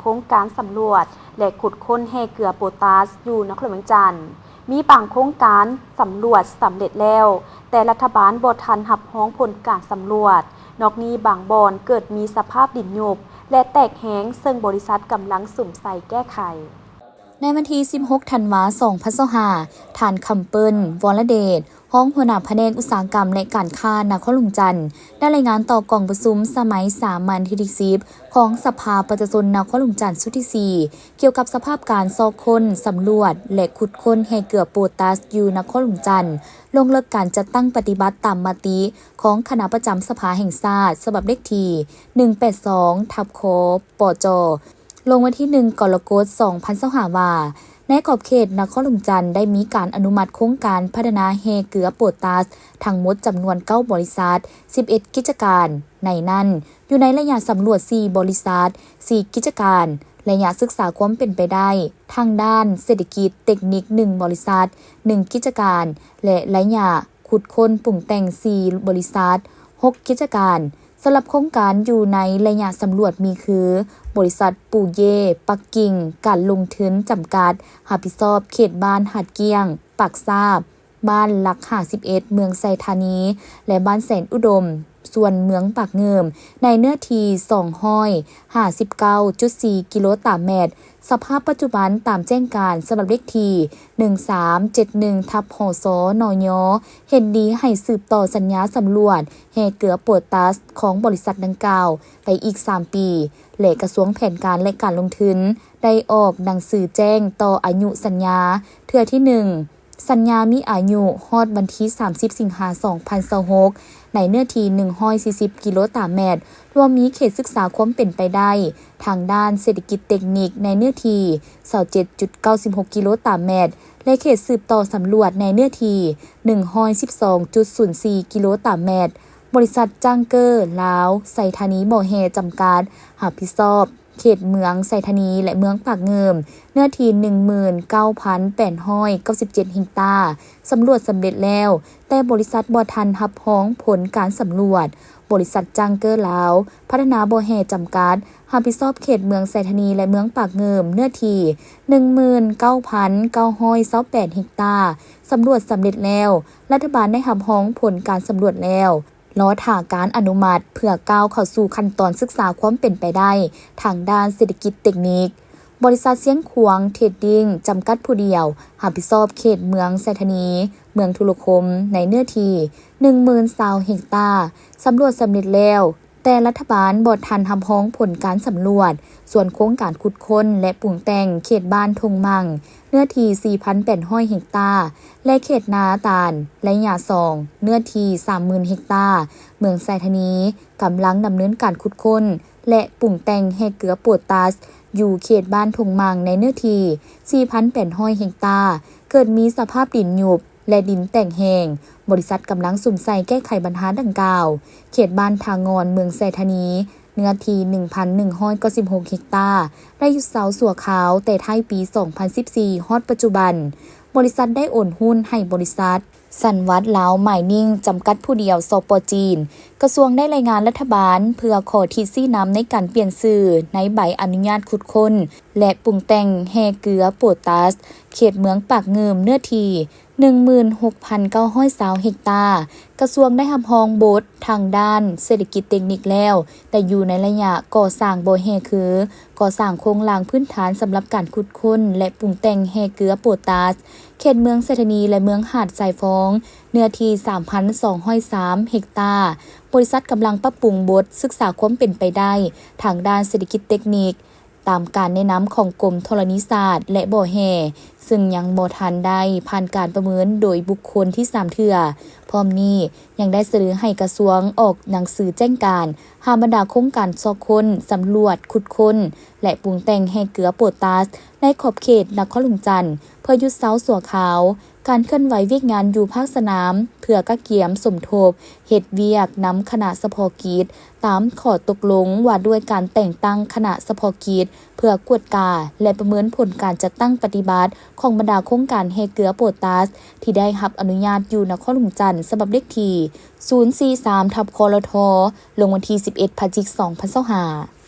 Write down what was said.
โครงการสำรวจและขุดค้นแร่เกลือโพแทสอยู่นครหลวงจันทน์มีบางโครงการสำรวจสำเร็จแล้วแต่รัฐบาลบ่ทันรับรองผลการสำรวจนอกนี้บางบ่อนเกิดมีสภาพดินยุบและแตกแห้งซึ่งบริษัทกำลังสุ่มใส่แก้ไขในวันที่ 16 ธันวาคม 2025 ท่านคำเปิ้ล วรเดชห้องหัวหน้าแผนกอุตสาหกรรมและการค้านครหลวงจันทน์ได้รายงานต่อกองประชุมสมัยสามัญที่10ของสภาประชาชนนครหลวงจันทน์สุดที่4เกี่ยวกับสภาพการซอกค้นสำรวจและขุดค้นแร่เกลือโพแทสอยู่นครหลวงจันทน์ลงเลิกการจัดตั้งปฏิบัติตามมติของคณะประจำสภาแห่งชาติฉบับเลขที่182/ปจลงวันที่ 1 กรกฎาคม 2025 ว่าในขอบเขตนครหลวงจันทน์ได้มีการอนุมัติโครงการพัฒนาแร่เกลือโพแทสทั้งหมดจำนวน 9 บริษัท 11 กิจการ ในนั้นอยู่ในระยะสำรวจ 4 บริษัท 4 กิจการ ระยะศึกษาความเป็นไปได้ทางด้านเศรษฐกิจเทคนิค 1 บริษัท 1 กิจการ และระยะขุดค้นปรุงแต่ง 4 บริษัท 6 กิจการสำหรับโครงการอยู่ในระยะสำรวจมีคือบริษัทปูเย่ปักกิ่งการลงทุนจำกัดรับผิดชอบเขตบ้านหาดเกี้ยงปากซาบบ้านหลัก51เมืองไซธานีและบ้านแสนอุดมส่วนเมืองปากเงิมในเนื้อที่259.4 กิโลตารเมตรสภาพปัจจุบันตามแจ้งการสำหรับเลขที่1371/หสนยเห็นดีให้สืบต่อสัญญาสำรวจแร่เกลือโพแทสของบริษัทดังกล่าวไปอีก3ปีและกระทรวงแผนการและการลงทุนได้ออกหนังสือแจ้งต่ออายุสัญญาเทื่อที่1สัญญามีอายุฮอดวันที่30 สิงหาคม 2026ในเนื้อที่140 กิโลตารเมตรรวมมีเขตศึกษาความเป็นไปได้ทางด้านเศรษฐกิจเทคนิคในเนื้อที่27.96 กิโลตารเมตรและเขตสืบต่อสำรวจในเนื้อที่112.04 กิโลตารเมตรบริษัทจ้างเกอร์ลาวไซธานีบ่อแฮจำกัดรับผิดชอบเขตเมืองไซธานีและเมืองปากเงิมเนื้อที่ 19,897 เฮกตาร์สำรวจสำเร็จแล้วแต่บริษัทบ่ทันรับรองผลการสำรวจบริษัทจังเกอร์ลาวพัฒนาบ่อแฮจำกัดรับผิดชอบเขตเมืองไซธานีและเมืองปากเงิมเนื้อที่ 19,928 เฮกตาร์สำรวจสำเร็จแล้วรัฐบาลได้รับรองผลการสำรวจแล้วรอท่าการอนุมัติเพื่อก้าวเข้าสู่ขั้นตอนศึกษาความเป็นไปได้ทางด้านเศรษฐกิจเทคนิคบริษัทเสียงขวงเทรดดิ้งจำกัดผู้เดียวรับผิดชอบเขตเมืองไซธานีเมืองทุลคมในเนื้อที่ 10,020 เฮกตาร์สำรวจสำเร็จแล้วแต่รัฐบาลบ่ทันรับรองผลการสำรวจส่วนโครงการขุดค้นและปรุงแต่งเขตบ้านทงมังเนื้อที่ 4,800 เฮกตาร์และเขตนาตาลระยะ2เนื้อที่ 30,000 เฮกตาร์เมืองไซธานีกำลังดำเนินการขุดค้นและปรุงแต่งแร่เกลือโพแทสอยู่เขตบ้านทงมังในเนื้อที่ 4,800 เฮกตาร์เกิดมีสภาพดินยุบและดินแต่งแห้งบริษัทกำลังสุ่มใส่แก้ไขปัญหาดังกล่าวเขตบ้านทางงอนเมืองไซธานีเนื้อที่ 1,196 เฮกตาร์ได้อยู่เสาสัวขาวแต่ท้ายปี 2014 ฮอดปัจจุบันบริษัทได้โอนหุ้นให้บริษัทสันวัตลาวไมนิ่งจำกัดผู้เดียวสปจีนกระทรวงได้รายงานรัฐบาลเพื่อขอที่ซี่น้ำในการเปลี่ยนชื่อในใบอนุญาตขุดค้นและปรุงแต่งแร่เกลือโพแทสเขตเมืองปากเงิมเนื้อที่ 16,920 เฮกตาร์กระทรวงได้รับรองบททางด้านเศรษฐกิจเทคนิคแล้วแต่อยู่ในระยะก่อสร้างบ่อแร่คือก่อสร้างโครงหลังพื้นฐานสำหรับการขุดค้นและปรุงแต่งแร่เกลือโพแทสเขตเมืองไซธานีและเมืองหาดทรายฟองเนื้อที่ 3,203 เฮกตาร์บริษัทกำลังปรับปรุงบทศึกษาความเป็นไปได้ทางด้านเศรษฐกิจเทคนิคตามการแนะนำของกรมธรณีศาสตร์และบ่อแร่ซึ่งยังบ่ทันได้ผ่านการประเมินโดยบุคคลที่3เทื่อพร้อมนี้ยังได้เสนอให้กระทรวงออกหนังสือแจ้งการห้ามบรรดาโครงการซอกค้นสำรวจขุดค้นและปรุงแต่งแร่เกลือโพแทสในขอบเขตนครหลวงจันทน์เพื่อยุดเสาสัวขาวการเคลื่อนไหวเวียกงานอยู่ภาคสนามเพื่อกะเกียมสมทบเฮ็ดเวียกนำคณะเฉพาะกิจตามข้อตกลงว่าด้วยการแต่งตั้งคณะเฉพาะกิจเพื่อกวดกาและประเมินผลการจัดตั้งปฏิบัติของบรรดาโครงการแร่เกลือโพแทสที่ได้รับอนุญาตอยู่นครหลวงจันทน์ฉบับเลขที่043/คลทลงวันที่11 พฤศจิกายน 2025